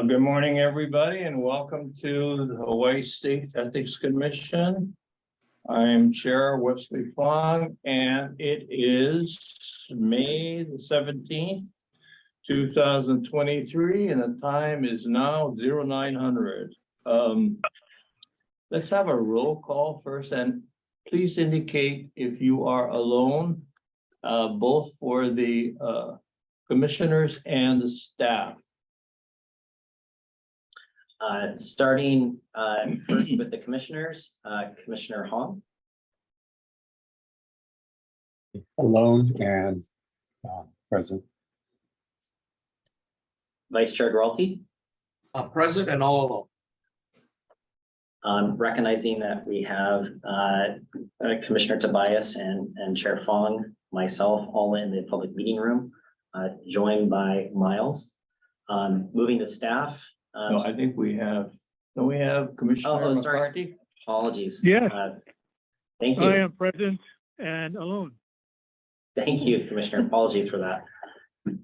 Good morning, everybody, and welcome to the Hawaii State Ethics Commission. I am Chair Wesley Fong, and it is May the 17th, 2023, and the time is now 0900. Let's have a roll call first, and please indicate if you are alone, both for the commissioners and the staff. Starting first with the commissioners, Commissioner Hong. Alone and present. Vice Chair Giralty. Present and all alone. Recognizing that we have Commissioner Tobias and Chair Fong, myself, all in the public meeting room, joined by Miles. Moving to staff. No, I think we have, don't we have Commissioner McCarthy? Apologies. Yes. Thank you. I am present and alone. Thank you, Commissioner. Apologies for that.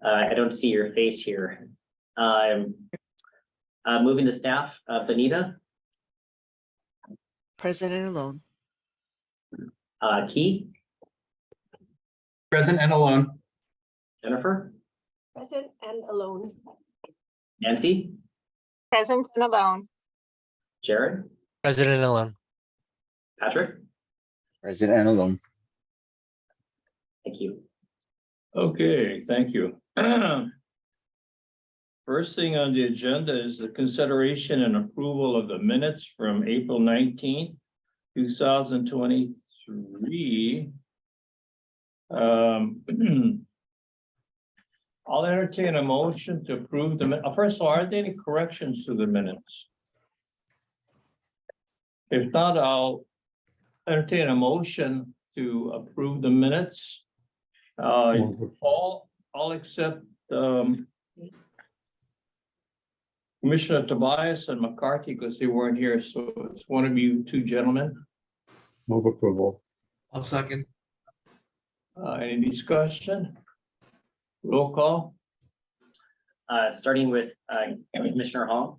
I don't see your face here. Moving to staff, Benita. Present and alone. Key. Present and alone. Jennifer. Present and alone. Nancy. Present and alone. Jared. President alone. Patrick. Present and alone. Thank you. Okay, thank you. First thing on the agenda is the consideration and approval of the minutes from April 19th, 2023. I'll entertain a motion to approve the, first of all, are there any corrections to the minutes? If not, I'll entertain a motion to approve the minutes. All except Commissioner Tobias and McCarthy, because they weren't here, so it's one of you two gentlemen. Move approval. I'll second. Any discussion? Roll call. Starting with Commissioner Hong,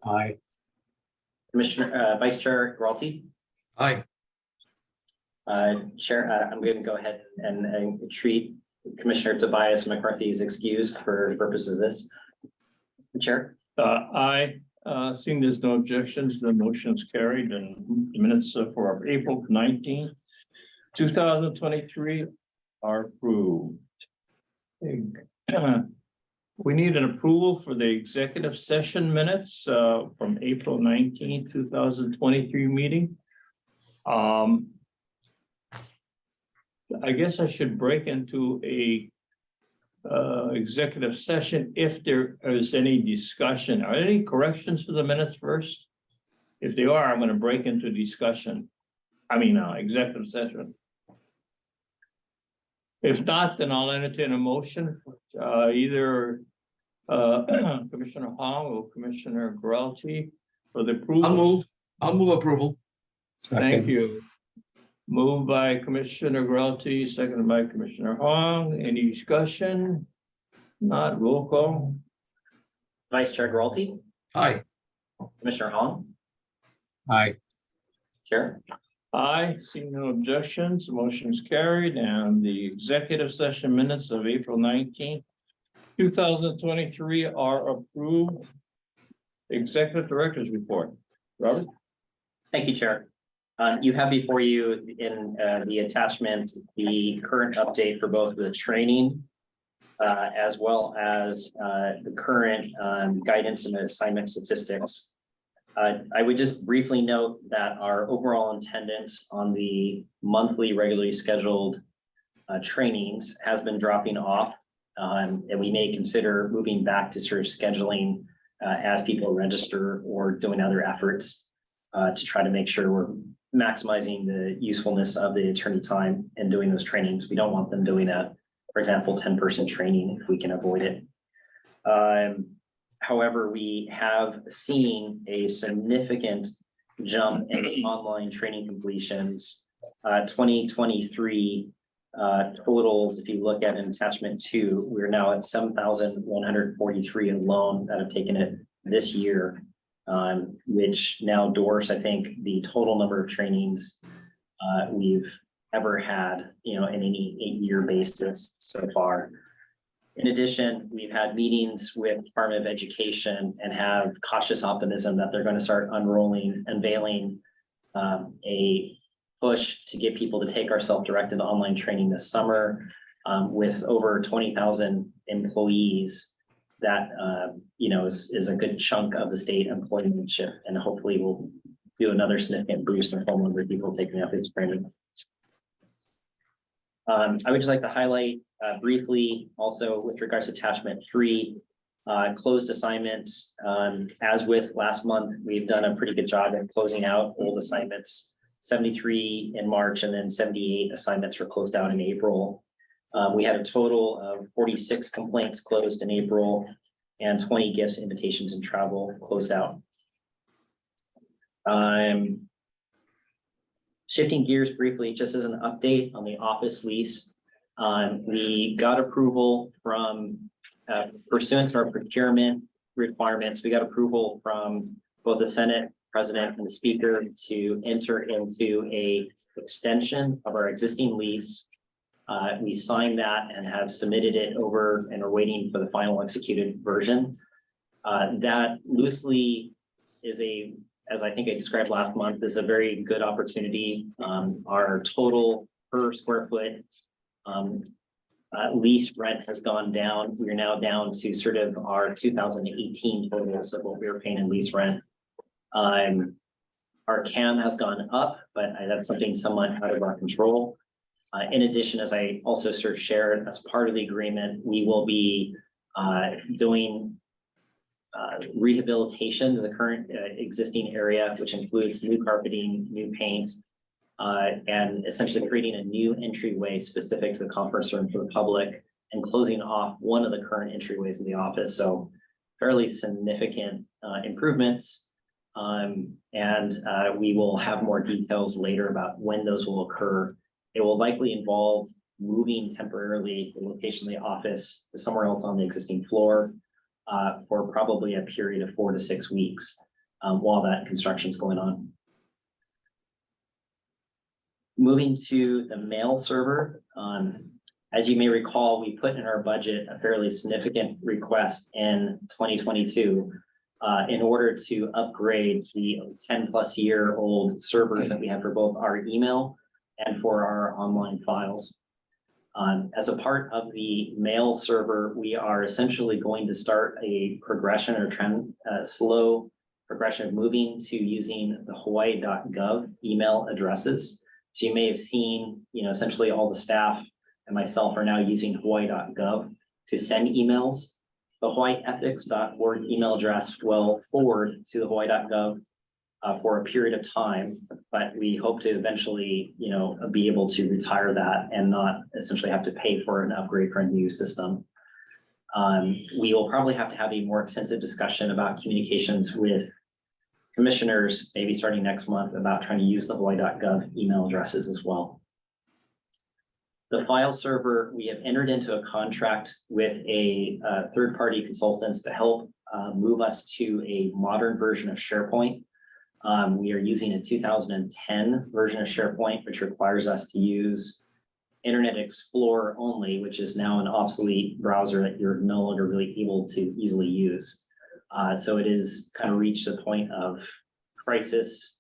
Aye. Commissioner Vice Chair Giralty, Aye. Chair. I'm going to go ahead and treat Commissioner Tobias McCarthy as excused for purposes of this. Chair. Aye. Seeing there's no objections, the motion's carried, and the minutes for April 19th, 2023 are approved. We need an approval for the executive session minutes from April 19th, 2023 meeting. I guess I should break into a executive session if there is any discussion. Are there any corrections to the minutes first? If they are, I'm going to break into discussion. Executive session. If not, then I'll entertain a motion, either Commissioner Hong or Commissioner Giralty for the approval. I'll move approval. Thank you. Moved by Commissioner Giralty, seconded by Commissioner Hong. Any discussion? Not, roll call. Vice Chair Giralty, Aye. Commissioner Hong, Aye. Chair. Aye, seeing no objections, motion's carried, and the executive session minutes of April 19th, 2023 are approved. Executive Director's Report. Robert? Thank you, Chair. You have before you in the attachment the current update for both the training as well as the current guidance and assignment statistics. I would just briefly note that our overall attendance on the monthly regularly scheduled trainings has been dropping off, and we may consider moving back to sort of scheduling as people register or doing other efforts to try to make sure we're maximizing the usefulness of the attorney time in doing those trainings. We don't want them doing for example, 10-person training if we can avoid it. However, we have seen a significant jump in online training completions. 2023 totals, if you look at an attachment 2, we're now at 7,143 alone that have taken it this year, which now dwarfs, I think, the total number of trainings we've ever had, in any 8-year basis so far. In addition, we've had meetings with Department of Education and have cautious optimism that they're going to start unveiling a push to get people to take our self-directed online training this summer, with over 20,000 employees. That is a good chunk of the state employmentship, and hopefully we'll do another significant boost in the whole number of people taking up this training. I would just like to highlight briefly also with regards to attachment 3, closed assignments. As with last month, we've done a pretty good job at closing out old assignments. 73 in March, and then 78 assignments were closed out in April. We had a total of 46 complaints closed in April and 20 gifts, invitations, and travel closed out. Shifting gears briefly, just as an update on the office lease. We got approval from, pursuant to our procurement requirements, we got approval from both the Senate President and the Speaker to enter into a extension of our existing lease. We signed that and have submitted it over and are waiting for the final executed version. That loosely is as I think I described last month, is a very good opportunity. Our total per square foot lease rent has gone down. We're now down to sort of our 2018 totals of what we were paying in lease rent. Our CAM has gone up, but that's something somewhat out of our control. In addition, as I also sort of shared as part of the agreement, we will be doing rehabilitation to the current existing area, which includes new carpeting, new paint, and essentially creating a new entryway specific to the conference room for the public and closing off one of the current entryways of the office. So fairly significant improvements. We will have more details later about when those will occur. It will likely involve moving temporarily the location of the office to somewhere else on the existing floor for probably a period of 4 to 6 weeks while that construction is going on. Moving to the mail server. As you may recall, we put in our budget a fairly significant request in 2022 in order to upgrade the 10-plus-year-old server that we have for both our email and for our online files. As a part of the mail server, we are essentially going to start a progression or trend, slow progression of moving to using the Hawaiʻi.gov email addresses. So you may have seen, essentially all the staff and myself are now using Hawaiʻi.gov to send emails. The hawaiiethics.org email address will forward to the Hawaiʻi.gov for a period of time, but we hope to eventually, be able to retire that and not essentially have to pay for an upgrade for a new system. We will probably have to have a more extensive discussion about communications with commissioners, maybe starting next month, about trying to use the Hawaiʻi.gov email addresses as well. The file server, we have entered into a contract with a third-party consultants to help move us to a modern version of SharePoint. We are using a 2010 version of SharePoint, which requires us to use Internet Explorer only, which is now an obsolete browser that you're no longer really able to easily use. So it is kind of reached a point of crisis,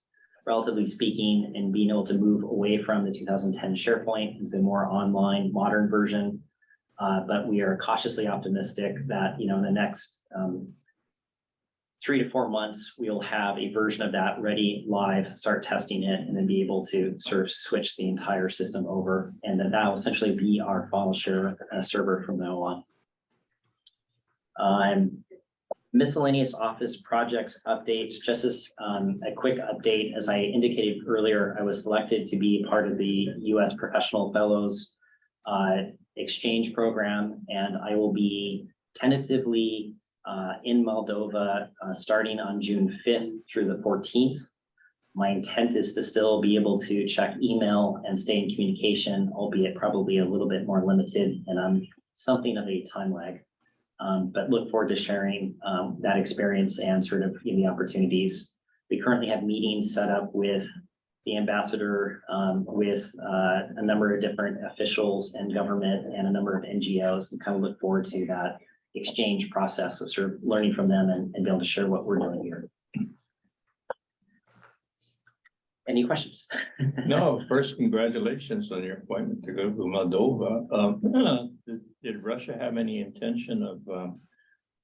relatively speaking, and being able to move away from the 2010 SharePoint into the more online modern version. But we are cautiously optimistic that, in the next 3 to 4 months, we'll have a version of that ready live, start testing it, and then be able to sort of switch the entire system over. And then that will essentially be our file share server from now on. Miscellaneous office projects updates, just as a quick update, as I indicated earlier, I was selected to be part of the U.S. Professional Fellows exchange program, and I will be tentatively in Moldova starting on June 5th through the 14th. My intent is to still be able to check email and stay in communication, albeit probably a little bit more limited, and I'm something of a time lag. But look forward to sharing that experience and sort of the opportunities. We currently have meetings set up with the ambassador, with a number of different officials and government and a number of NGOs, and kind of look forward to that exchange process of sort of learning from them and be able to share what we're doing here. Any questions? No, first, congratulations on your appointment to go to Moldova. Did Russia have any intention of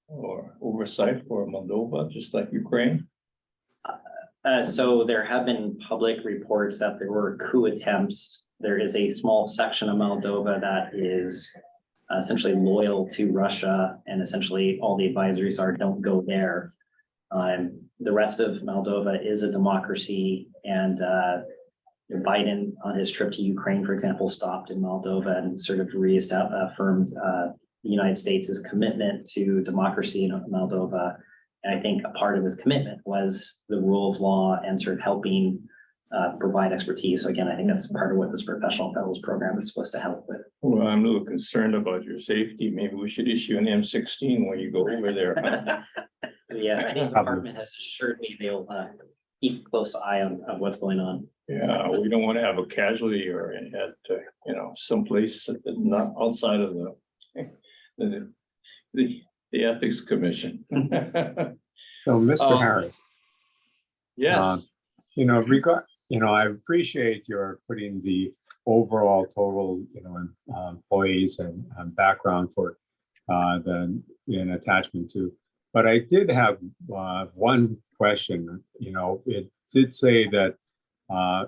or oversight for Moldova, just like Ukraine? So there have been public reports that there were coup attempts. There is a small section of Moldova that is essentially loyal to Russia, and essentially all the advisories are don't go there. The rest of Moldova is a democracy, and Biden on his trip to Ukraine, for example, stopped in Moldova and sort of reaffirmed the United States' commitment to democracy in Moldova. And I think a part of his commitment was the rule of law and sort of helping provide expertise. So again, I think that's part of what this professional fellows program is supposed to help with. Well, I'm a little concerned about your safety. Maybe we should issue an M16 when you go over there. Yeah, the department has assured me they'll keep a close eye on what's going on. Yeah, we don't want to have a casualty or at someplace that's not outside of the ethics commission. So, Mr. Oh. Harris, Yes, I appreciate your putting the overall total, employees and background for an attachment to. But I did have one question. It did say that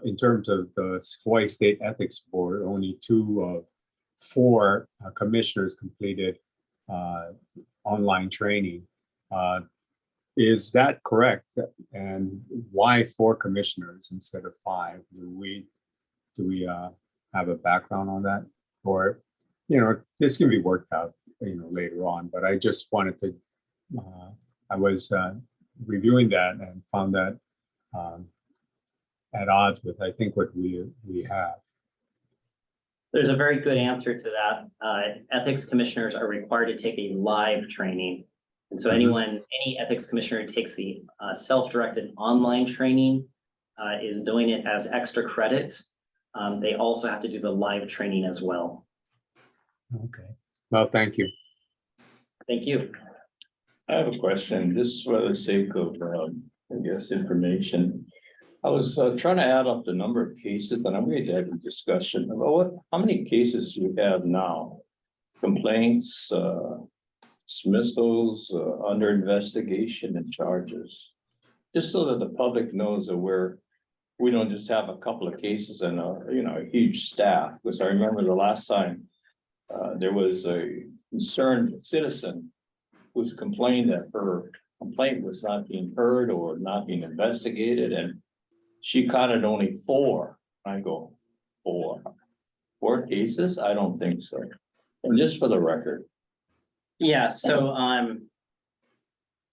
in terms of the Hawaii State Ethics Board, only 2 of 4 commissioners completed online training. Is that correct? And why 4 commissioners instead of 5? Do we have a background on that? Or, this can be worked out, later on, but I just wanted to, I was reviewing that and found that at odds with, I think, what we have. There's a very good answer to that. Ethics commissioners are required to take a live training. And so any ethics commissioner who takes the self-directed online training is doing it as extra credit. They also have to do the live training as well. Okay. Well, thank you. Thank you. I have a question, just for the sake of, information. I was trying to add up the number of cases, and I'm going to have a discussion about how many cases we have now. Complaints, dismissals, under investigation and charges. Just so that the public knows that we don't just have a couple of cases and a huge staff. Because I remember the last time there was a concerned citizen who's complained that her complaint was not being heard or not being investigated, and she counted only 4. I go, 4 cases? I don't think so. And just for the record. Yeah, so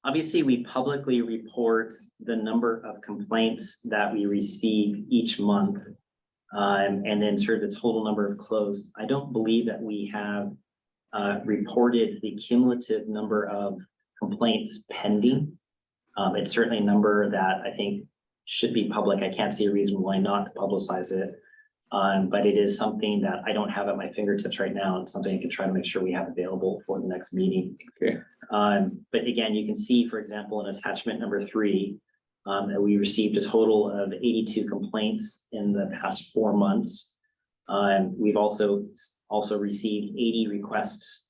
obviously we publicly report the number of complaints that we receive each month, and then sort of the total number of closed. I don't believe that we have reported the cumulative number of complaints pending. It's certainly a number that I think should be public. I can't see a reason why not to publicize it. But it is something that I don't have at my fingertips right now. It's something I can try to make sure we have available for the next meeting. Okay. But again, you can see, for example, in attachment number 3, that we received a total of 82 complaints in the past 4 months. We've also received 80 requests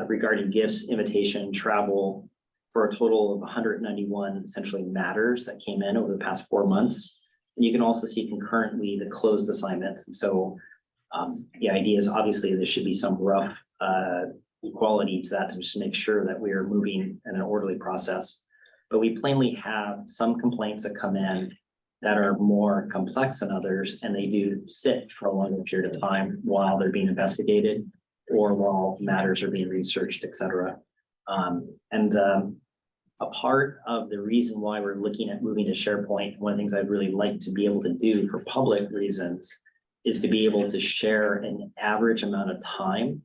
regarding gifts, invitation, travel, for a total of 191 essentially matters that came in over the past 4 months. And you can also see concurrently the closed assignments. And so the idea is obviously there should be some rough equality to that to just make sure that we are moving in an orderly process. But we plainly have some complaints that come in that are more complex than others, and they do sit for a longer period of time while they're being investigated or while matters are being researched, et cetera. a part of the reason why we're looking at moving to SharePoint, one of the things I'd really like to be able to do for public reasons is to be able to share an average amount of time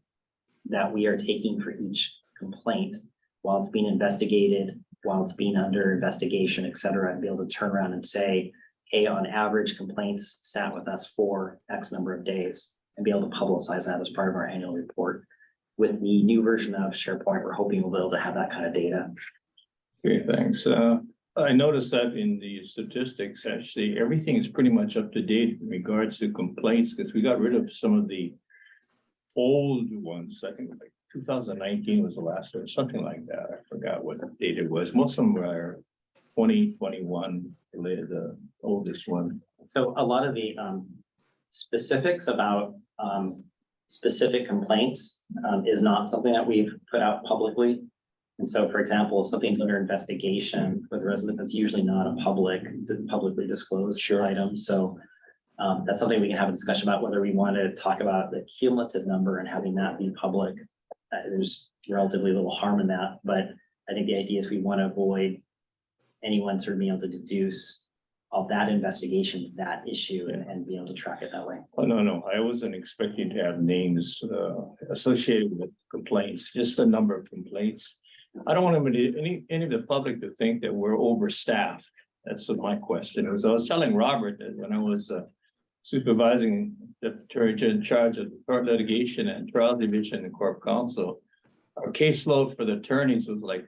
that we are taking for each complaint while it's being investigated, while it's being under investigation, et cetera, and be able to turn around and say, hey, on average, complaints sat with us for X number of days, and be able to publicize that as part of our annual report. With the new version of SharePoint, we're hoping we'll be able to have that kind of data. Okay, thanks. I noticed that in the statistics, actually, everything is pretty much up to date in regards to complaints, because we got rid of some of the old ones. I think like 2019 was the last one, something like that. I forgot what date it was. Most of them were 2021, the oldest one. So a lot of the specifics about specific complaints is not something that we've put out publicly. And so, for example, if something's under investigation with a resident, that's usually not a publicly disclosed item. So that's something we can have a discussion about, whether we want to talk about the cumulative number and having that be public. There's relatively little harm in that, but I think the idea is we want to avoid anyone sort of being able to deduce of that investigation's that issue and be able to track it that way. Oh, no, I wasn't expecting to have names associated with complaints, just the number of complaints. I don't want any of the public to think that we're overstaffed. That's what my question was. I was telling Robert that when I was supervising the attorney in charge of court litigation and trial division in Corp Counsel, our caseload for the attorneys was like,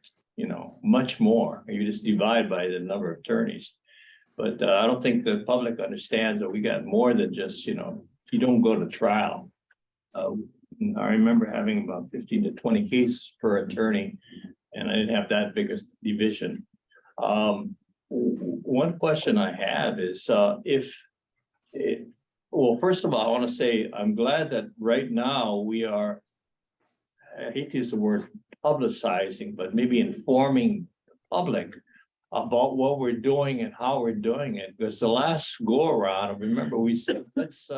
much more. You just divide by the number of attorneys. But I don't think the public understands that we got more than just, you don't go to trial. I remember having about 15 to 20 cases per attorney, and I didn't have that big a division. One question I have is well, first of all, I want to say I'm glad that right now we are, I hate to use the word publicizing, but maybe informing the public about what we're doing and how we're doing it. Because the last go around, remember we said, let's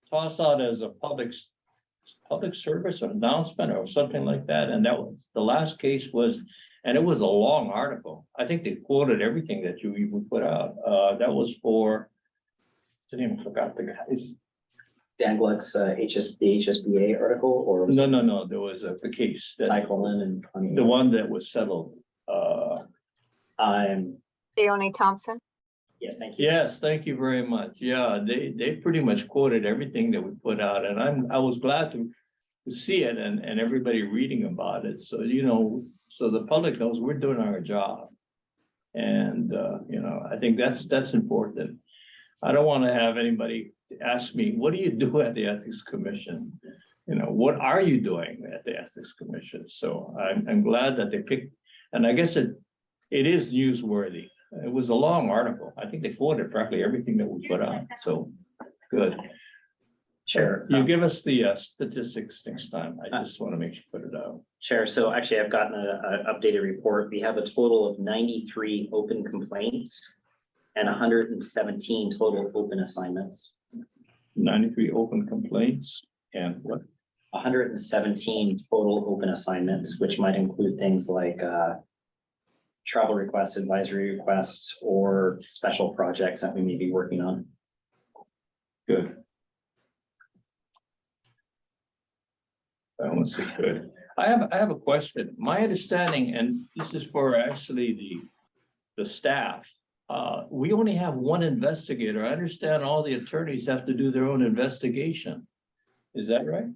toss out as a public service or announcement or something like that. And that was the last case was, and it was a long article. I think they quoted everything that you even put out. That was for, I didn't even forgot the guys. Dan Gluck's the HSBA article, or was it No, there was a case that Ty Colin and the one that was settled. Leonie Thompson. Yes, thank you. Yes, thank you very much. Yeah, they pretty much quoted everything that we put out, and I was glad to see it and everybody reading about it. So so the public knows we're doing our job, and I think that's important. I don't want to have anybody ask me, what do you do at the Ethics Commission? What are you doing at the Ethics Commission? So I'm glad that they picked, and I guess it is newsworthy. It was a long article. I think they quoted practically everything that we put out. So good. Chair. You give us the statistics next time. I just want to make sure you put it out. Chair, so actually I've gotten an updated report. We have a total of 93 open complaints and 117 total open assignments. 93 open complaints and what? 117 total open assignments, which might include things like travel requests, advisory requests, or special projects that we may be working on. Good. I want to say good. I have a question. My understanding, and this is for actually the staff. We only have one investigator. I understand all the attorneys have to do their own investigation. Is that right?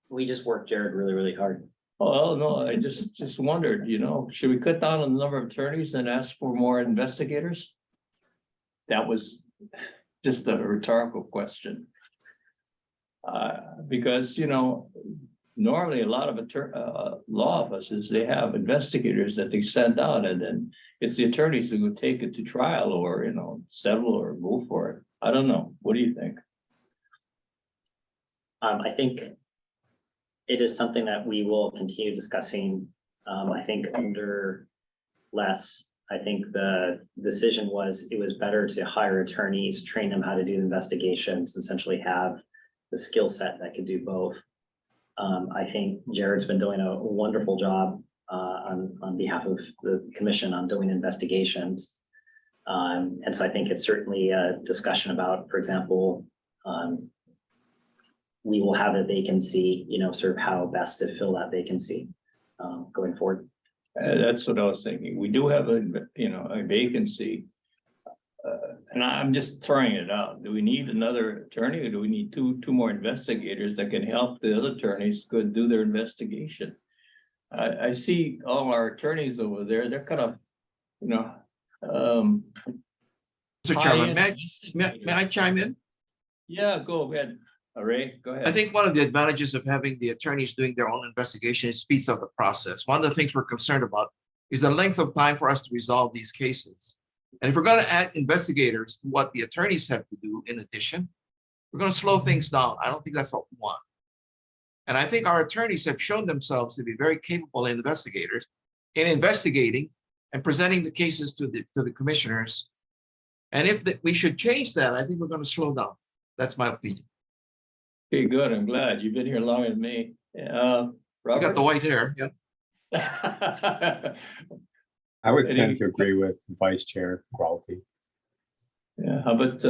We just worked Jared really, really hard. Oh, no, I just wondered, should we cut down on the number of attorneys and ask for more investigators? That was just a rhetorical question. Because, normally a lot of law offices, they have investigators that they send out, and then it's the attorneys who would take it to trial or, settle or go for it. I don't know. What do you think? I think it is something that we will continue discussing. I think under less, I think the decision was it was better to hire attorneys, train them how to do investigations, essentially have the skill set that could do both. I think Jared's been doing a wonderful job on behalf of the commission on doing investigations. And so I think it's certainly a discussion about, for example, we will have a vacancy, sort of how best to fill that vacancy going forward. That's what I was thinking. We do have a vacancy. And I'm just throwing it out. Do we need another attorney, or do we need two more investigators that can help the other attorneys go do their investigation? I see all our attorneys over there, they're kind of, Mr. Chairman, high-end may I chime in? Yeah, go ahead. Ray, go ahead. I think one of the advantages of having the attorneys doing their own investigation is speeds up the process. One of the things we're concerned about is the length of time for us to resolve these cases. And if we're going to add investigators to what the attorneys have to do in addition, we're going to slow things down. I don't think that's what we want. And I think our attorneys have shown themselves to be very capable investigators in investigating and presenting the cases to the commissioners. And if we should change that, I think we're going to slow down. That's my opinion. Okay, good. I'm glad you've been here longer than me. You got Robert? the white hair, yeah. I would tend to agree with Vice Chair Quality. Yeah, how about,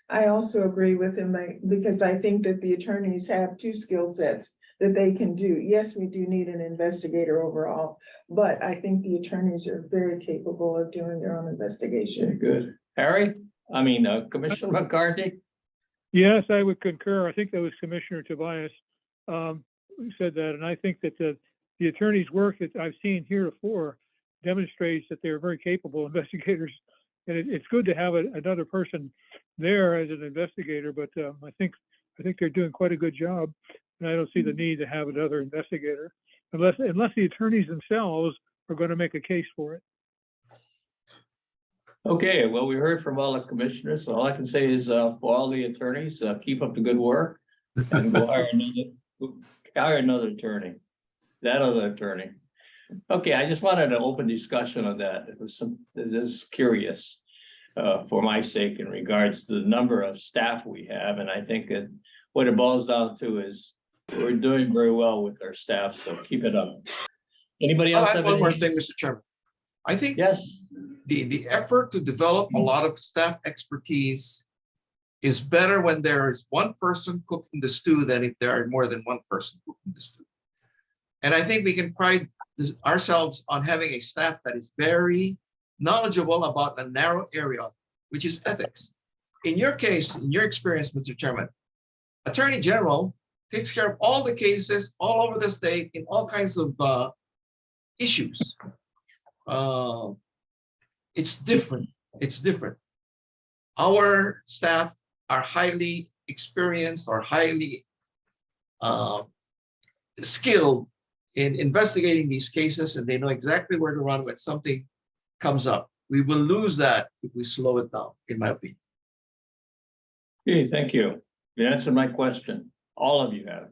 I also agree with him, because I think that the attorneys have two skill sets that they can do. Yes, we do need an investigator overall, but I think the attorneys are very capable of doing their own investigation. good. Harry, Commissioner McCarthy? Yes, I would concur. I think that was Commissioner Tobias who said that, and I think that the attorney's work that I've seen heretofore demonstrates that they're very capable investigators, and it's good to have another person there as an investigator. But I think they're doing quite a good job, and I don't see the need to have another investigator unless the attorneys themselves are going to make a case for it. Okay, well, we heard from all the commissioners, so all I can say is for all the attorneys, keep up the good work and go hire another attorney, that other attorney. Okay, I just wanted an open discussion on that. It was just curious for my sake in regards to the number of staff we have. And I think that what it boils down to is we're doing very well with our staff, so keep it up. Anybody I'll else add have one more anything? thing, Mr. Chairman. I think Yes, the effort to develop a lot of staff expertise is better when there is one person cooking the stew than if there are more than one person cooking the stew. And I think we can pride ourselves on having a staff that is very knowledgeable about a narrow area, which is ethics. In your case, in your experience, Mr. Chairman, Attorney General takes care of all the cases all over the state in all kinds of issues. It's different. It's different. Our staff are highly experienced or highly skilled in investigating these cases, and they know exactly where to run when something comes up. We will lose that if we slow it down, in my opinion. okay, thank you. You answered my question. All of you have.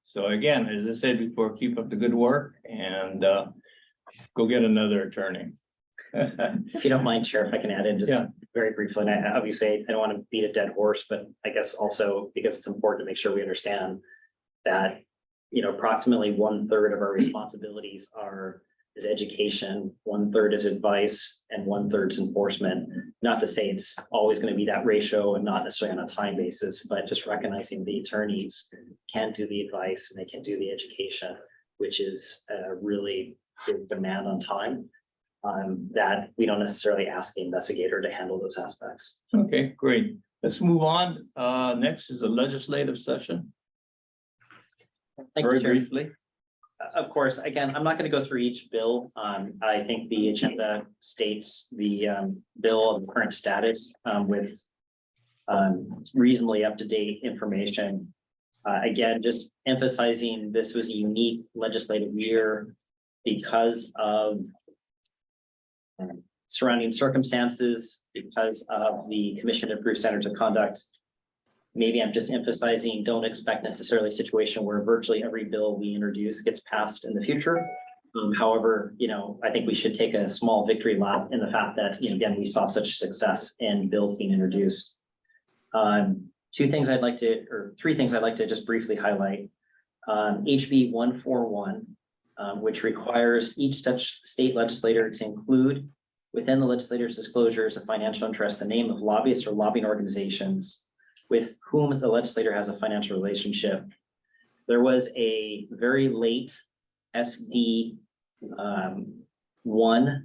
So again, as I said before, keep up the good work and go get another attorney. If you don't mind, Chair, if I can add in just Yeah. very briefly, and I obviously I don't want to beat a dead horse, but I guess also because it's important to make sure we understand that, approximately 1/3 of our responsibilities is education, 1/3 is advice, and 1/3 is enforcement. Not to say it's always going to be that ratio and not necessarily on a time basis, but just recognizing the attorneys can do the advice and they can do the education, which is a really big demand on time. That we don't necessarily ask the investigator to handle those aspects. Okay, great. Let's move on. Next is a legislative session. Thank you, Very Chair. briefly. Of course, again, I'm not going to go through each bill. I think the agenda states the bill of current status with reasonably up-to-date information. Again, just emphasizing this was a unique legislative year because of surrounding circumstances, because of the commission approved standards of conduct. Maybe I'm just emphasizing, don't expect necessarily a situation where virtually every bill we introduce gets passed in the future. However, I think we should take a small victory lap in the fact that, again, we saw such success in bills being introduced. Three things I'd like to just briefly highlight. HB 141 which requires each such state legislator to include within the legislator's disclosures of financial interest, the name of lobbyists or lobbying organizations with whom the legislator has a financial relationship. There was a very late SD SD1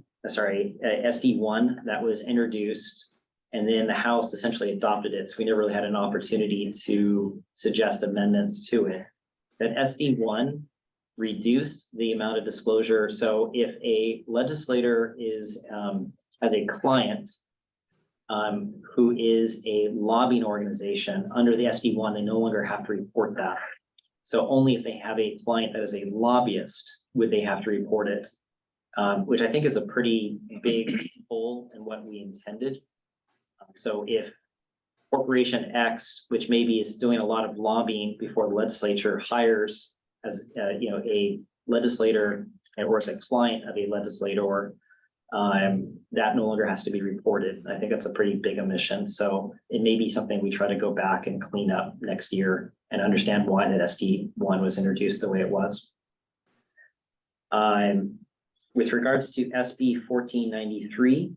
that was introduced, and then the House essentially adopted it. So we never really had an opportunity to suggest amendments to it. That SD1 reduced the amount of disclosure. So if a legislator is as a client who is a lobbying organization under the SD1, they no longer have to report that. So only if they have a client that is a lobbyist would they have to report it, which I think is a pretty big hole in what we intended. So if Corporation X, which maybe is doing a lot of lobbying before the legislature, hires as a legislator or as a client of a legislator, that no longer has to be reported. I think that's a pretty big omission. So it may be something we try to go back and clean up next year and understand why that SD1 was introduced the way it was. With regards to SB 1493,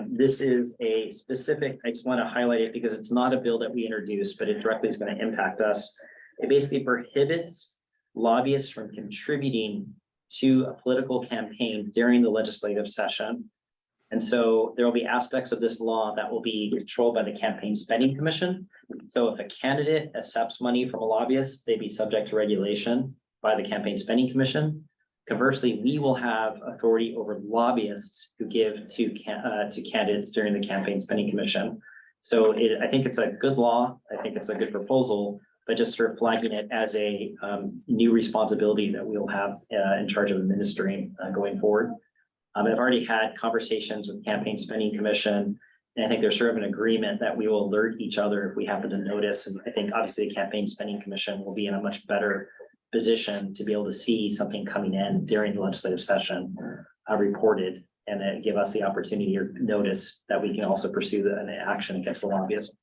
this is a specific, I just want to highlight it because it's not a bill that we introduced, but it directly is going to impact us. It basically prohibits lobbyists from contributing to a political campaign during the legislative session. And so there will be aspects of this law that will be controlled by the Campaign Spending Commission. So if a candidate accepts money from a lobbyist, they'd be subject to regulation by the Campaign Spending Commission. Conversely, we will have authority over lobbyists who give to candidates during the Campaign Spending Commission. So I think it's a good law. I think it's a good proposal, but just sort of flagging it as a new responsibility that we'll have in charge of administering going forward. I've already had conversations with Campaign Spending Commission, and I think there's sort of an agreement that we will alert each other if we happen to notice. And I think obviously the Campaign Spending Commission will be in a much better position to be able to see something coming in during the legislative session reported, and then give us the opportunity or notice that we can also pursue an action against the lobbyists.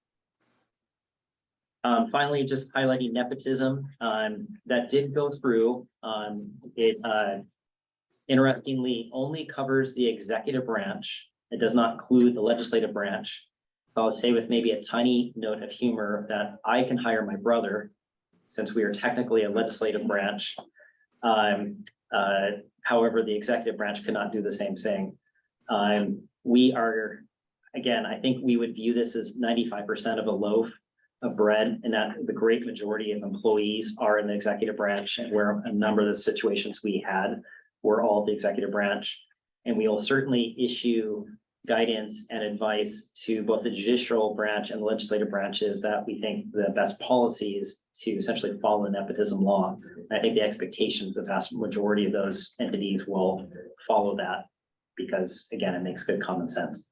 Finally, just highlighting nepotism that did go through. It interestingly only covers the executive branch. It does not include the legislative branch. So I'll say with maybe a tiny note of humor that I can hire my brother, since we are technically a legislative branch. However, the executive branch could not do the same thing. We are, again, I think we would view this as 95% of a loaf of bread, and that the great majority of employees are in the executive branch, and where a number of the situations we had were all the executive branch. And we will certainly issue guidance and advice to both the judicial branch and the legislative branches that we think the best policy is to essentially follow the nepotism law. And I think the expectations of the vast majority of those entities will follow that because, again, it makes good common sense.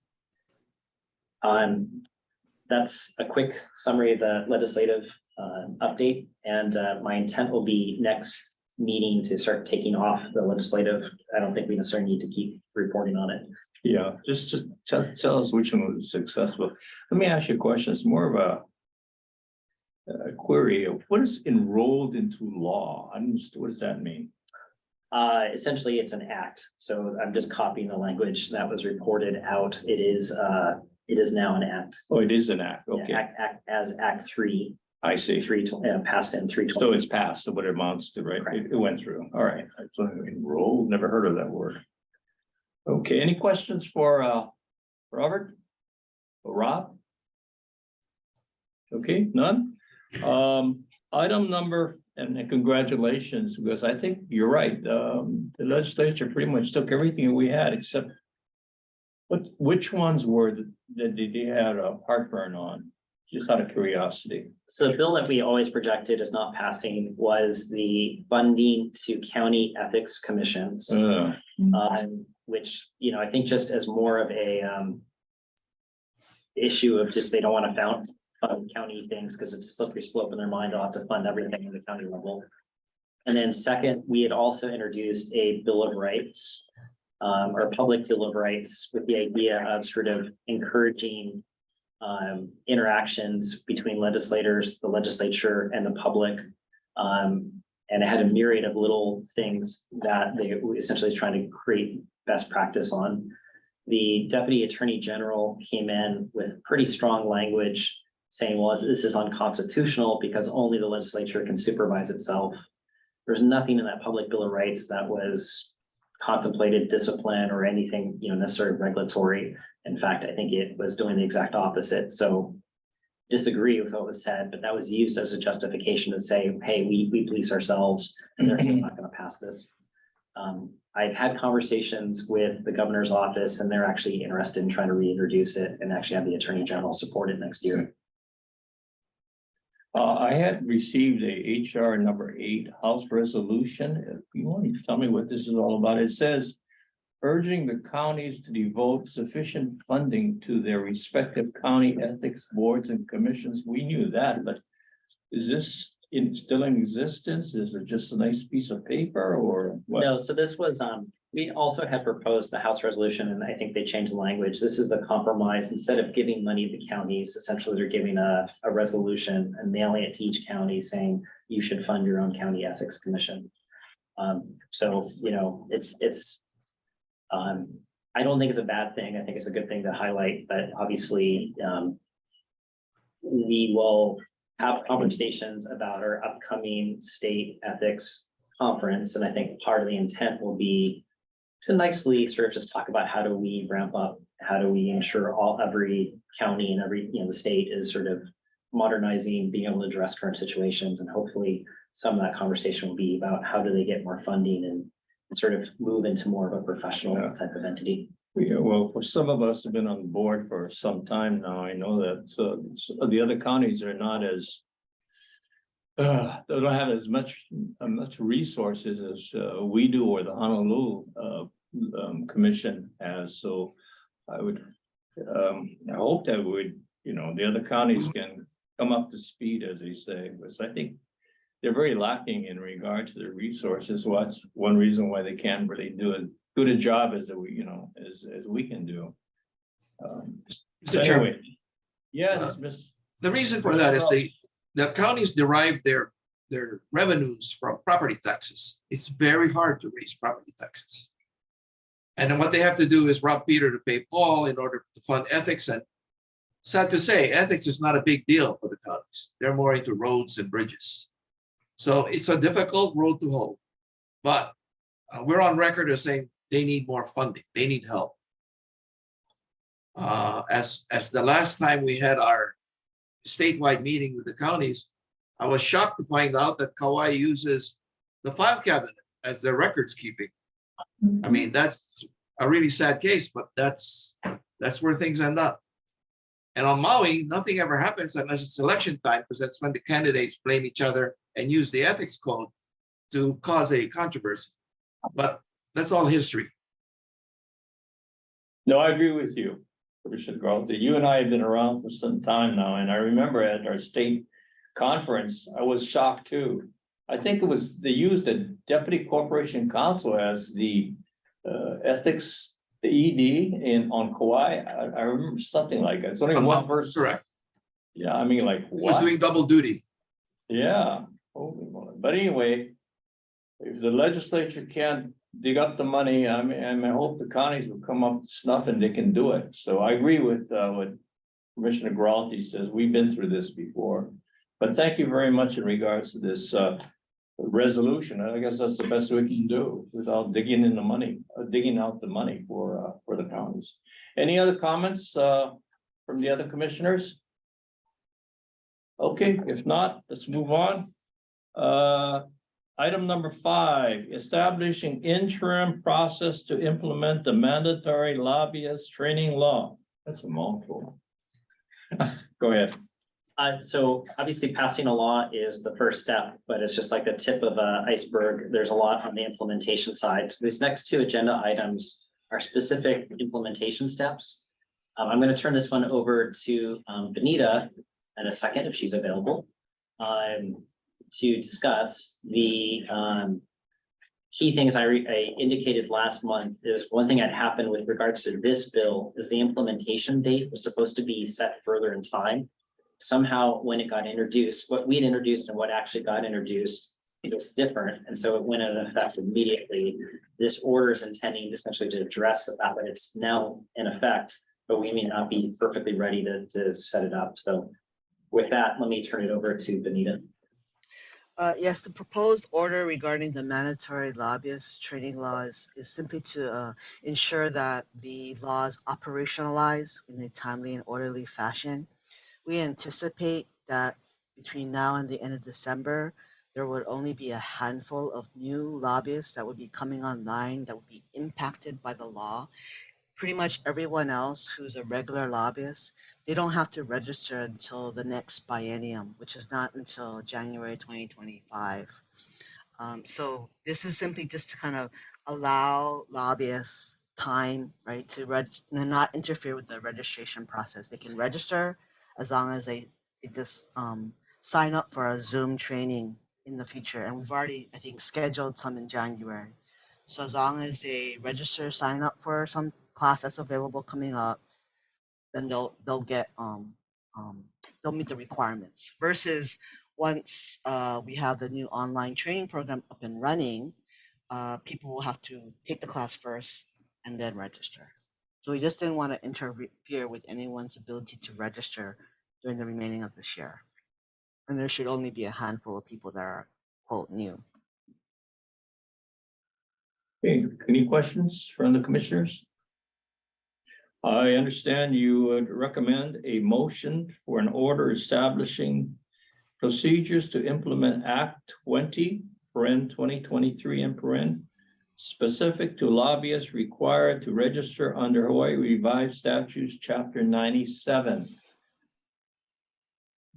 That's a quick summary of the legislative update, and my intent will be next meeting to start taking off the legislative. I don't think we necessarily need to keep reporting on it. Yeah, just to tell us which one was successful. Let me ask you a question. It's more of a query. What is enrolled into law? I don't understand. What does that mean? Essentially, it's an act. So I'm just copying the language that was reported out. It is now an act. Oh, it is an act. Okay, As Act 3. I see. Passed in 3. So it's passed. So what it amounts to, right? It went through. All right. So enrolled. Never heard of that word. Okay. Any questions for Robert or Rob? Okay, none. Item number, and congratulations, because I think you're right. The legislature pretty much took everything we had except which ones were that they had a heartburn on? Just out of curiosity. So the bill that we always projected as not passing was the funding to county ethics commissions, which, I think just as more of a issue of just they don't want to fund county things because it's a slippery slope in their mind. They'll have to fund everything at the county level. And then second, we had also introduced a Bill of Rights or public Bill of Rights with the idea of sort of encouraging interactions between legislators, the legislature, and the public. And it had a myriad of little things that they were essentially trying to create best practice on. The Deputy Attorney General came in with pretty strong language saying, well, this is unconstitutional because only the legislature can supervise itself. There's nothing in that Public Bill of Rights that was contemplated discipline or anything, necessarily regulatory. In fact, I think it was doing the exact opposite. So disagree with what was said, but that was used as a justification to say, hey, we police ourselves and they're not going to pass this. I've had conversations with the governor's office and they're actually interested in trying to reintroduce it and actually have the Attorney General support it next year. I had received a HR number 8 House resolution. If you want to tell me what this is all about, it says urging the counties to devote sufficient funding to their respective county ethics boards and commissions. We knew that, but is this still in existence? Is it just a nice piece of paper or what? No, so this was, we also had proposed the House resolution and I think they changed the language. This is the compromise. Instead of giving money to counties, essentially they're giving a resolution and mailing it to each county saying you should fund your own county ethics commission. So, it's I don't think it's a bad thing. I think it's a good thing to highlight, but obviously we will have conversations about our upcoming state ethics conference. And I think part of the intent will be to nicely sort of just talk about how do we ramp up, how do we ensure every county and every, the state is sort of modernizing, being able to address current situations. And hopefully some of that conversation will be about how do they get more funding and sort of move into more of a professional type of entity. Yeah, well, for some of us have been on the board for some time now. I know that the other counties are not as they don't have as much resources as we do, or the Honolulu Commission has. So I would I hope that the other counties can come up to speed, as they say, because I think they're very lacking in regard to their resources. Well, that's one reason why they can't really do as good a job as we, as we can do. Mr. Chairman. Yes, Ms. The reason for that is the counties derive their revenues from property taxes. It's very hard to raise property taxes. And then what they have to do is rob Peter to pay Paul in order to fund ethics. And sad to say, ethics is not a big deal for the counties. They're more into roads and bridges. So it's a difficult road to hoe. But we're on record as saying they need more funding. They need help. As the last time we had our statewide meeting with the counties, I was shocked to find out that Hawaiʻi uses the file cabinet as their records keeping. I mean, that's a really sad case, but that's where things end up. And on Maui, nothing ever happens unless it's election time, because that's when the candidates blame each other and use the ethics code to cause a controversy. But that's all history. No, I agree with you, Commissioner Garland. You and I have been around for some time now, and I remember at our state conference, I was shocked too. I think they used a deputy corporation counsel as the ethics, the ED on Kauai. I remember something like that. It's only one person. Correct. Yeah, I mean, like Who was what? doing double duty. Yeah. But anyway, if the legislature can't dig up the money, I mean, I hope the counties will come up to snuff and they can do it. So I agree with what Commissioner Gralty says. We've been through this before. But thank you very much in regards to this resolution. I guess that's the best we can do without digging in the money, digging out the money for the counties. Any other comments from the other commissioners? Okay, if not, let's move on. Item number 5, establishing interim process to implement the mandatory lobbyist training law. That's a mouthful. Go ahead. So obviously passing a law is the first step, but it's just like the tip of an iceberg. There's a lot on the implementation side. So these next 2 agenda items are specific implementation steps. I'm going to turn this one over to Benita in a second, if she's available, to discuss the key things I indicated last month is one thing that happened with regards to this bill is the implementation date was supposed to be set further in time. Somehow, when it got introduced, what we had introduced and what actually got introduced, it was different. And so it went into effect immediately. This order is intending essentially to address the fact that it's now in effect, but we may not be perfectly ready to set it up. So with that, let me turn it over to Benita. Yes, the proposed order regarding the mandatory lobbyist training laws is simply to ensure that the laws operationalize in a timely and orderly fashion. We anticipate that between now and the end of December, there would only be a handful of new lobbyists that would be coming online that would be impacted by the law. Pretty much everyone else who's a regular lobbyist, they don't have to register until the next biennium, which is not until January 2025. So this is simply just to kind of allow lobbyists time, right, to not interfere with the registration process. They can register as long as they just sign up for a Zoom training in the future. And we've already, I think, scheduled some in January. So as long as they register, sign up for some class that's available coming up, then they'll get they'll meet the requirements. Versus once we have the new online training program up and running, people will have to take the class first and then register. So we just didn't want to interfere with anyone's ability to register during the remaining of this year. And there should only be a handful of people that are, quote, new. Okay, any questions from the commissioners? I understand you would recommend a motion for an order establishing procedures to implement Act 20, 2023, specific to lobbyists required to register under Hawaii Revised Statutes, Chapter 97.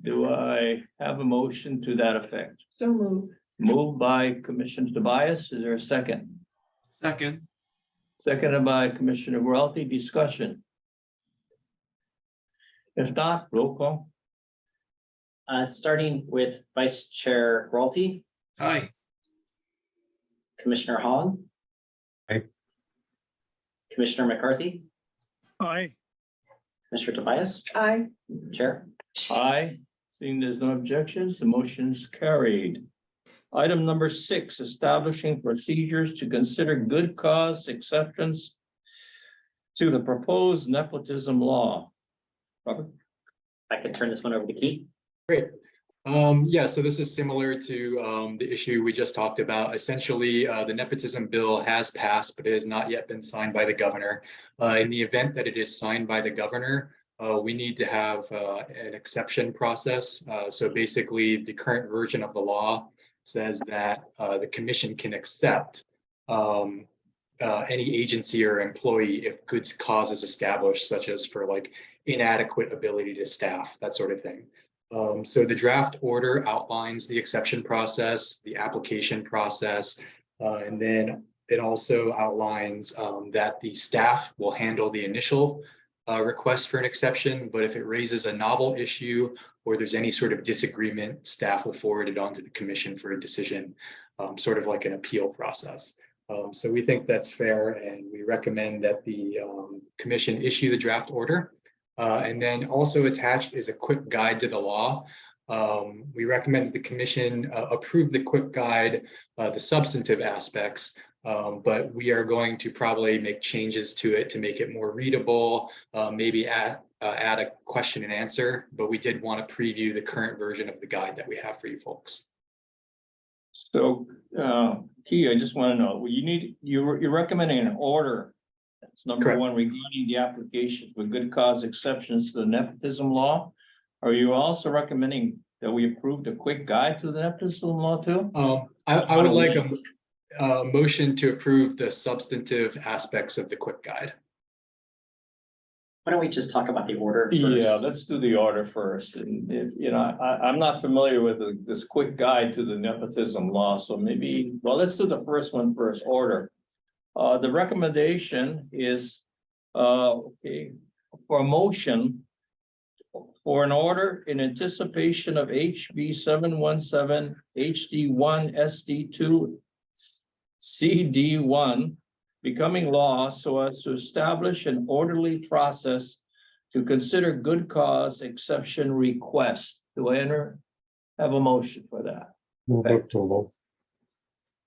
Do I have a motion to that effect? So moved. Moved by Commissioner Tobias. Is there a second? Second. Seconded by Commissioner Guelti. Discussion. If not, roll call. Starting with Vice Chair Guelti, Aye. Commissioner Hahn. Aye. Commissioner McCarthy, Aye. Mr. Tobias, Aye. Chair. Aye. Seeing there's no objections, the motion's carried. Item number 6, establishing procedures to consider good cause exceptions to the proposed nepotism law. Robert? I can turn this one over to Keith. Great. Yeah, so this is similar to the issue we just talked about. Essentially, the nepotism bill has passed, but it has not yet been signed by the governor. In the event that it is signed by the governor, we need to have an exception process. So basically, the current version of the law says that the commission can accept any agency or employee if good cause is established, such as for like inadequate ability to staff, that sort of thing. So the draft order outlines the exception process, the application process, and then it also outlines that the staff will handle the initial request for an exception, but if it raises a novel issue or there's any sort of disagreement, staff will forward it on to the commission for a decision, sort of like an appeal process. So we think that's fair, and we recommend that the commission issue the draft order. And then also attached is a quick guide to the law. We recommend that the commission approve the quick guide, the substantive aspects, but we are going to probably make changes to it to make it more readable, maybe add a question and answer, but we did want to preview the current version of the guide that we have for you folks. So, Key, I just want to know, you're recommending an order. That's number Correct. 1 regarding the application for good cause exceptions to the nepotism law. Are you also recommending that we approve the quick guide to the nepotism law too? I would like a motion to approve the substantive aspects of the quick guide. Why don't we just talk about the order first? Yeah, let's do the order first. And I'm not familiar with this quick guide to the nepotism law, so maybe, well, let's do the first one first, order. The recommendation is, okay, for a motion for an order in anticipation of HB 717 HD1 SD2 CD1 becoming law so as to establish an orderly process to consider good cause exception request. Do I have a motion for that? Move approval.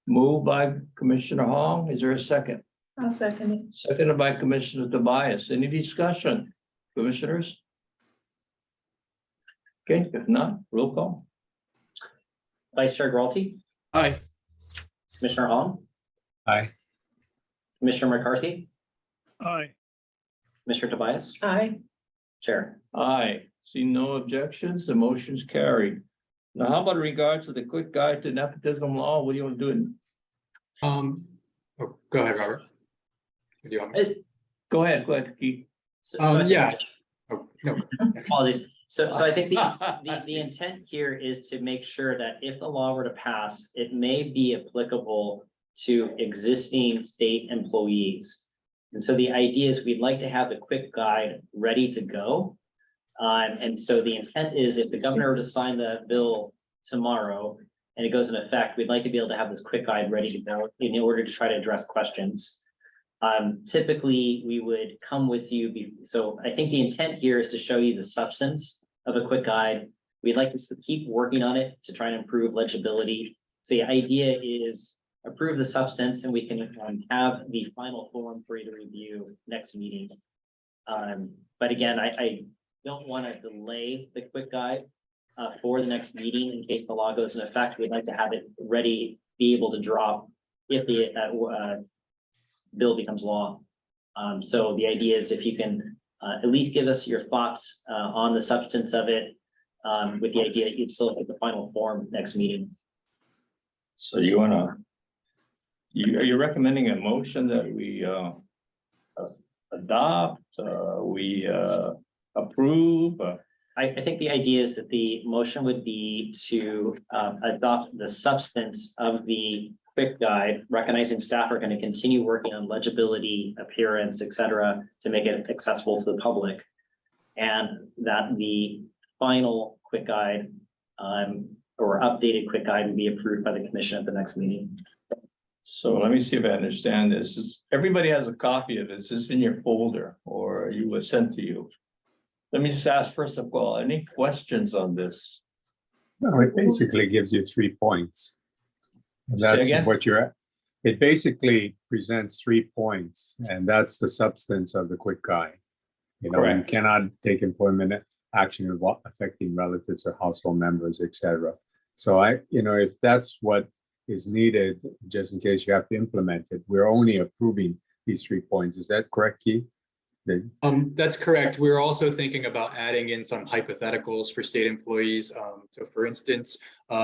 Moved by Commissioner Hong. Is there a second? I'll second it. Seconded by Commissioner Tobias. Any discussion, commissioners? Okay, if not, roll call. Vice Chair Gralty, Aye. Commissioner Hong, Aye. Commissioner McCarthy, Aye. Commissioner Tobias, Aye. Chair. Aye. See no objections, the motion's carried. Now, how about regards to the quick guide to nepotism law? What do you want to do? Oh, go ahead, Robert. Do you want me- Go ahead, Keith. So I think- yeah. Oh, no. Apologies. So I think the intent here is to make sure that if the law were to pass, it may be applicable to existing state employees. And so the idea is we'd like to have the quick guide ready to go. And so the intent is if the governor were to sign the bill tomorrow and it goes in effect, we'd like to be able to have this quick guide ready to go in order to try to address questions. Typically, we would come with you. So I think the intent here is to show you the substance of a quick guide. We'd like to keep working on it to try and improve legibility. So the idea is approve the substance and we can have the final form for you to review next meeting. But again, I don't want to delay the quick guide for the next meeting in case the law goes in effect. We'd like to have it ready, be able to drop if the bill becomes law. So the idea is if you can at least give us your thoughts on the substance of it, with the idea that you'd still take the final form next meeting. So you wanna, are you recommending a motion that we adopt, we approve? I think the idea is that the motion would be to adopt the substance of the quick guide, recognizing staff are going to continue working on legibility, appearance, et cetera, to make it accessible to the public. And that the final quick guide or updated quick guide would be approved by the commission at the next meeting. So let me see if I understand this. Everybody has a copy of this. Is in your folder or you was sent to you? Let me just ask first of all, any questions on this? No, it basically gives you 3 points. And Say that's again? what you're at. It basically presents 3 points, and that's the substance of the quick guide. You know, you Correct. cannot take employment action affecting relatives or household members, etc. So if that's what is needed, just in case you have to implement it, we're only approving these 3 points. Is that correct, Keith? That's correct. We're also thinking about adding in some hypotheticals for state employees. So for instance,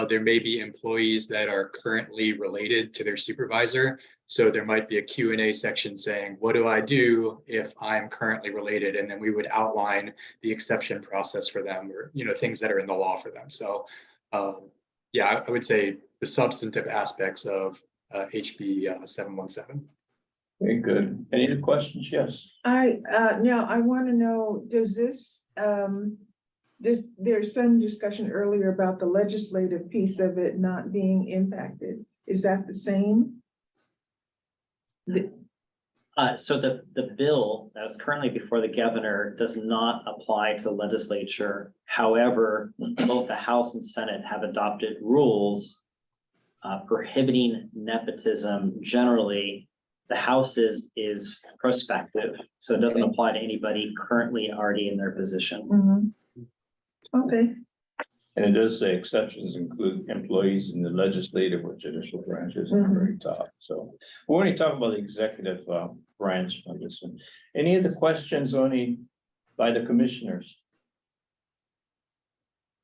there may be employees that are currently related to their supervisor. So there might be a Q&A section saying, what do I do if I'm currently related? And then we would outline the exception process for them or, things that are in the law for them. So yeah, I would say the substantive aspects of HB 717. Very good. Any other questions? Yes. Now I want to know, does this, there's some discussion earlier about the legislative piece of it not being impacted. Is that the same? So the bill that is currently before the governor does not apply to the legislature. However, both the House and Senate have adopted rules prohibiting nepotism generally. The House is prospective, so it doesn't apply to anybody currently already in their position. Mhm. Okay, And it does say exceptions include employees in the legislative or judicial branches at the very top. So we're only talking about the executive branch on this one. Any other questions by the commissioners?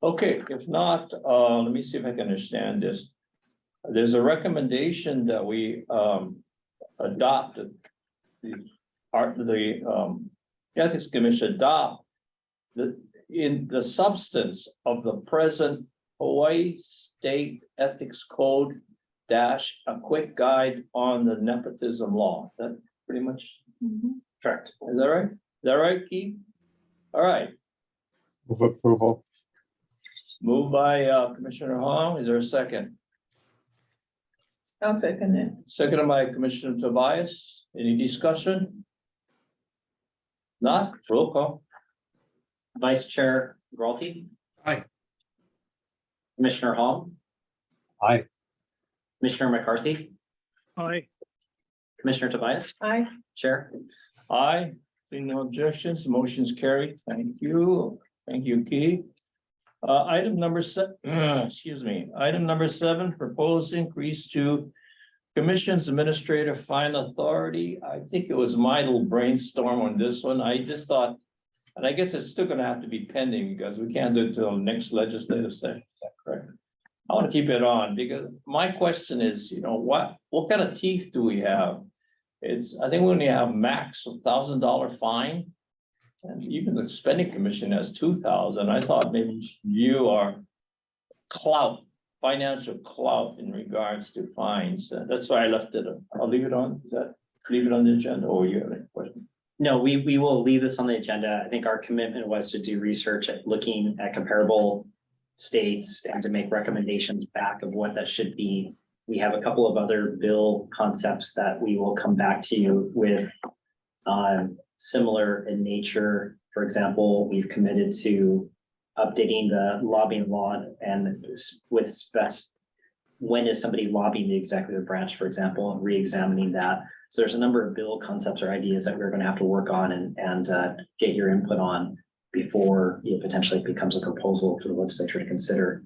Okay, if not, let me see if I can understand this. There's a recommendation that we adopted the Ethics Commission adopt in the substance of the present Hawaii State Ethics Code - a quick guide on the nepotism law. That pretty much correct. Is that right? Is that right, Keith? All right. Move approval. Moved by Commissioner Hong. Is there a second? I'll second it. Seconded by Commissioner Tobias. Any discussion? Not, roll call. Vice Chair Gralty. Aye. Commissioner Hall, Aye. Commissioner McCarthy, Aye. Commissioner Tobias, Aye. Chair. Aye, seeing no objections, motion's carried. Thank you. Thank you, Key. Item number excuse me, item number 7, proposed increase to Commission's Administrative Fine Authority. I think it was my little brainstorm on this one. I just thought, and I guess it's still gonna have to be pending because we can't do it till next legislative session. Is that correct? I want to keep it on because my question is, what kind of teeth do we have? I think we only have max $1,000 fine. And even the spending commission has 2,000. I thought maybe you are financial clout in regards to fines. That's why I left it. I'll leave it on. Leave it on the agenda, or you have any question? No, we will leave this on the agenda. I think our commitment was to do research at looking at comparable states and to make recommendations back of what that should be. We have a couple of other bill concepts that we will come back to you with similar in nature. For example, we've committed to updating the lobbying law and with when is somebody lobbying the executive branch, for example, and re-examining that. So there's a number of bill concepts or ideas that we're going to have to work on and get your input on before it potentially becomes a proposal for the legislature to consider.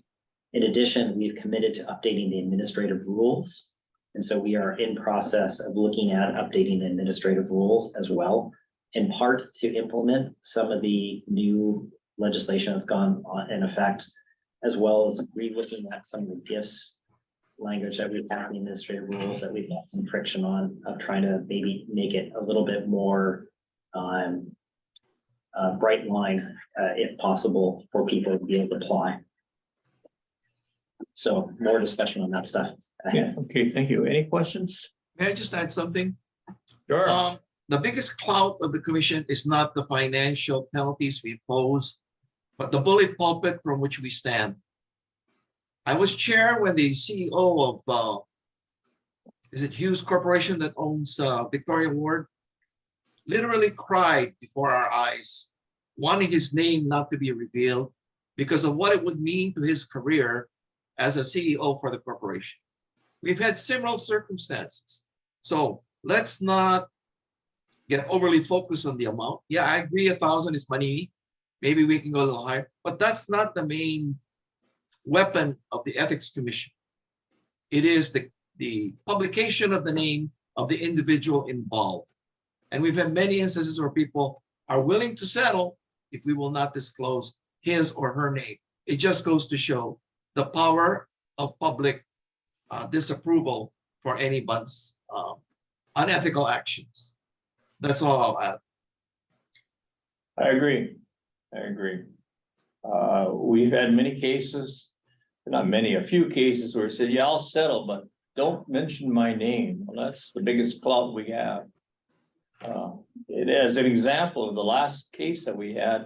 In addition, we've committed to updating the administrative rules. And so we are in process of looking at updating the administrative rules as well, in part to implement some of the new legislation that's gone on in effect, as well as re-looking at some of the gifts language that we've had in the administrative rules that we've got some friction on, of trying to maybe make it a little bit more bright line, if possible, for people to be able to apply. So more discussion on that stuff. Yeah, okay, thank you. Any questions? May I just add something? Sure. The biggest clout of the commission is not the financial penalties we impose, but the bully pulpit from which we stand. I was chair when the CEO of, is it Hughes Corporation that owns Victoria Ward, literally cried before our eyes, wanting his name not to be revealed because of what it would mean to his career as a CEO for the corporation. We've had similar circumstances. So let's not get overly focused on the amount. Yeah, I agree 1,000 is money. Maybe we can go a little higher, but that's not the main weapon of the Ethics Commission. It is the publication of the name of the individual involved. And we've had many instances where people are willing to settle if we will not disclose his or her name. It just goes to show the power of public disapproval for anybody's unethical actions. That's all I'll add. I agree. We've had many cases, not many, a few cases where it said, yeah, I'll settle, but don't mention my name. Well, that's the biggest clout we have. As an example of the last case that we had,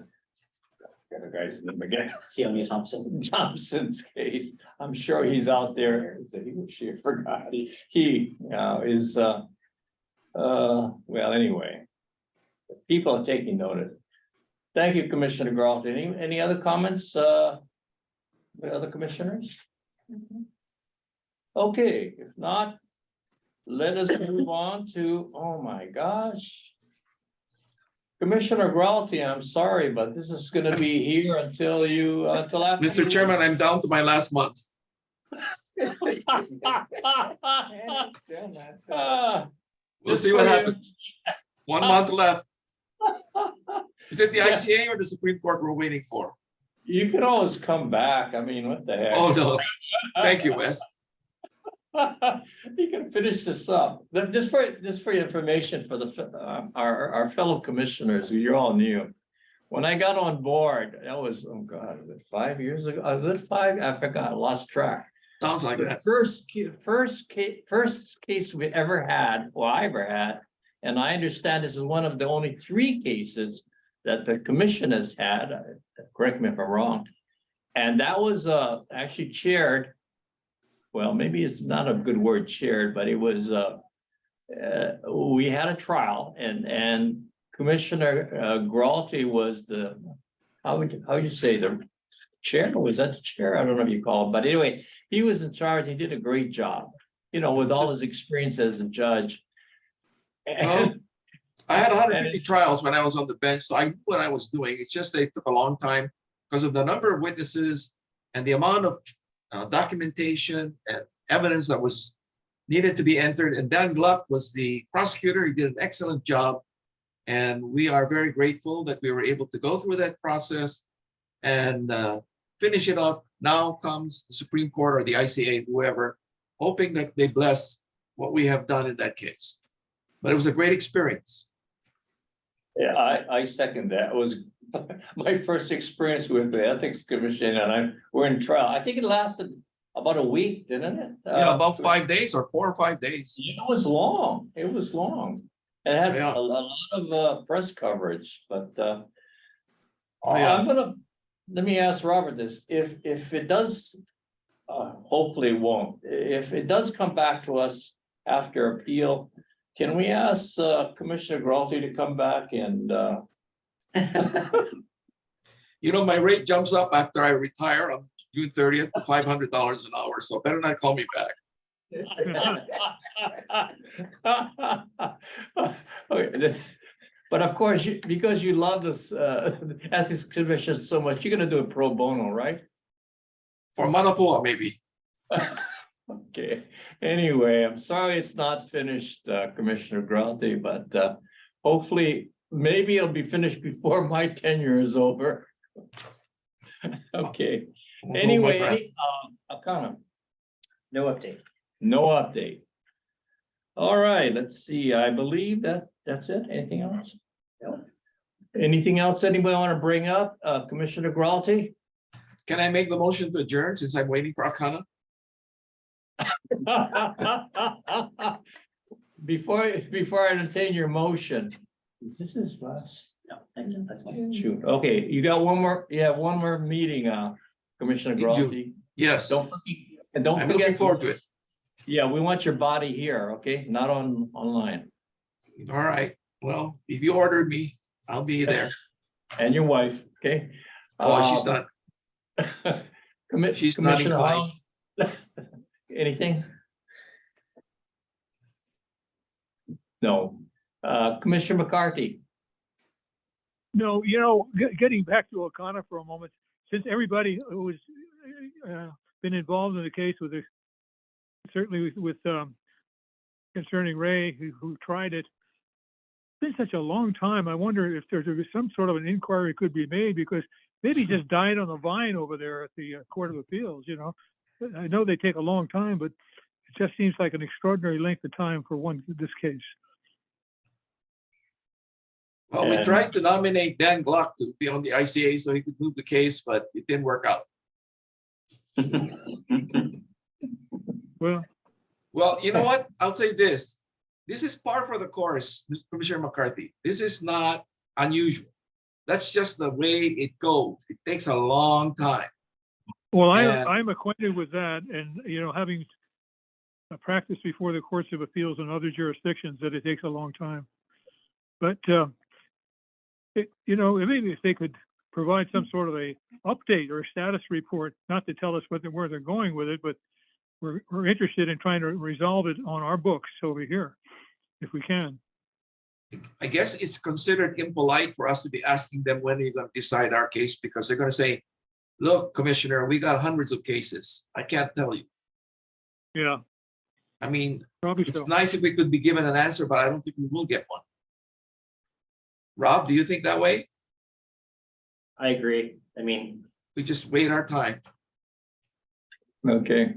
I forgot the guy's name again. Sionia Thompson. Thompson's case. I'm sure he's out there. He or she forgot. He is well, anyway. People are taking notice. Thank you, Commissioner Groff. Any other comments? The other commissioners? Okay, if not, let us move on to, oh my gosh. Commissioner Gralty, I'm sorry, but this is gonna be here until after. Mr. Chairman, I'm down to my last month. And it's still not so. We'll see what happens. 1 month left. Is it the ICA or the Supreme Court we're waiting for? You can always come back. I mean, what the heck? Oh, no. Thank you, Wes. You can finish this up. But just for your information for our fellow commissioners who you're all new. When I got on board, that was, oh God, was it 5 years ago? Was it 5? I forgot, I lost track. Sounds like The that. first case we ever had, or I ever had, and I understand this is one of the only 3 cases that the commission has had, correct me if I'm wrong, and that was actually chaired well, maybe it's not a good word, shared, but it was, we had a trial and Commissioner Gralty was the, how would you say, the chair? Was that the chair? I don't know if you call it, but anyway, he was in charge. He did a great job, you know, with all his experience as a judge. Well, I had And 150 it's- trials when I was on the bench, so I knew what I was doing. It's just they took a long time because of the number of witnesses and the amount of documentation and evidence that was needed to be entered. And Dan Gluck was the prosecutor. He did an excellent job. And we are very grateful that we were able to go through that process and finish it off. Now comes the Supreme Court or the ICA, whoever, hoping that they bless what we have done in that case. But it was a great experience. Yeah, I second that. It was my first experience with the Ethics Commission and we're in trial. I think it lasted about a week, didn't it? Yeah, about 5 days or 4 or 5 days. It was long. It was long. It had Yeah. a lot of press coverage, but Oh, yeah. let me ask Robert this, if it does, hopefully it won't, if it does come back to us after appeal, can we ask Commissioner Gralty to come back and You know, my rate jumps up after I retire on June 30th to $500 an hour, so better not call me back. Okay, but of course, because you love this Ethics Commission so much, you're gonna do it pro bono, right? For Manapua, maybe. Okay, anyway, I'm sorry it's not finished, Commissioner Gralty, but hopefully, maybe it'll be finished before my tenure is over. Okay, Won't hold my anyway, breath. Akana, No update. no update. All right, let's see, I believe that's it. Anything else? No. Anything else anybody want to bring up, Commissioner Gralty? Can I make the motion to adjourn since I'm waiting for Akana? Before I entertain your motion. This is last. No, that's fine. Shoot, okay, you have one more meeting, Commissioner In June. Gralty. Yes, Don't forget, and don't I'm forget. looking forward to it. Yeah, we want your body here, okay, not online, All right. Well, if you ordered me, I'll be there. and your wife, okay? Oh, she's not. She's not Commissioner inclined. Hong? Anything? No, Commissioner McCarthy. No, getting back to O'Connor for a moment, since everybody who has been involved in the case with it, certainly with concerning Ray, who tried it, it's been such a long time. I wonder if there's some sort of an inquiry could be made, because maybe he just died on the vine over there at the Court of Appeals. I know they take a long time, but it just seems like an extraordinary length of time for this case. Well, we And- tried to nominate Dan Gluck to be on the ICA so he could move the case, but it didn't work out. Well, You know what? I'll say this. This is par for the course, Mr. Commissioner McCarthy. This is not unusual. That's just the way it goes. It takes a long time. Well, And- I'm acquainted with that, and having practiced before the courts of appeals in other jurisdictions, that it takes a long time. But maybe if they could provide some sort of a update or a status report, not to tell us where they're going with it, but we're interested in trying to resolve it on our books over here, if we can. I guess it's considered impolite for us to be asking them when they're going to decide our case, because they're going to say, look, Commissioner, we got hundreds of cases. I can't tell you. Yeah, I mean, probably it's so. nice if we could be given an answer, but I don't think we will get one. Rob, do you think that way? I agree. I mean, We just wait our time. Okay.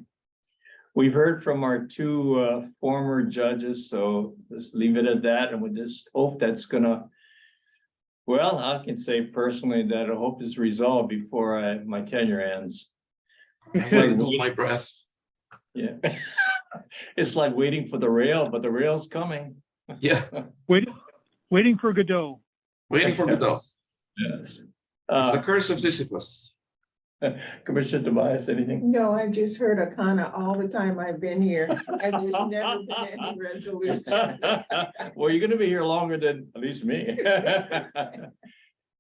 We've heard from our two former judges, so let's leave it at that, and we just hope that's gonna. Well, I can say personally that I hope it's resolved before my tenure ends. I'm going to hold my breath. Yeah. It's like waiting for the rail, but the rail's coming. Yeah, Waiting for Godot. waiting for Godot. Yes. It's the curse of Sisyphus. Commissioner Tobias, anything? No, I just heard Akana all the time I've been here, and there's never been any resolution. Well, you're gonna be here longer than at least me.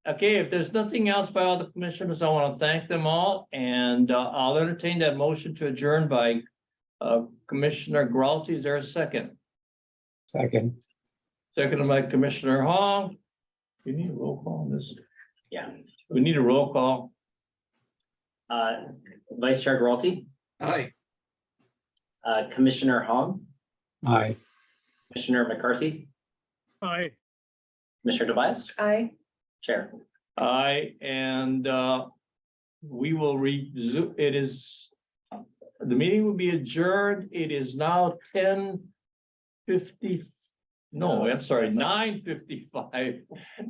Okay, if there's nothing else by all the commissioners, I want to thank them all, and I'll entertain that motion to adjourn by Commissioner Gralty. Is there a second? Second. Seconded by Commissioner Hong. You need a roll call on this? Yeah. We need a roll call. Vice Chair Gralty, Aye. Commissioner Hong, Aye. Commissioner McCarthy, Aye. Commissioner Tobias, I Chair. Aye, and we will resume. It is, the meeting will be adjourned. It is now 10:50. No, I'm sorry, 9:55.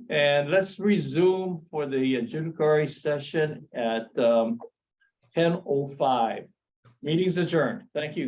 And let's resume for the adjudicatory session at 10:05. Meeting's adjourned. Thank you.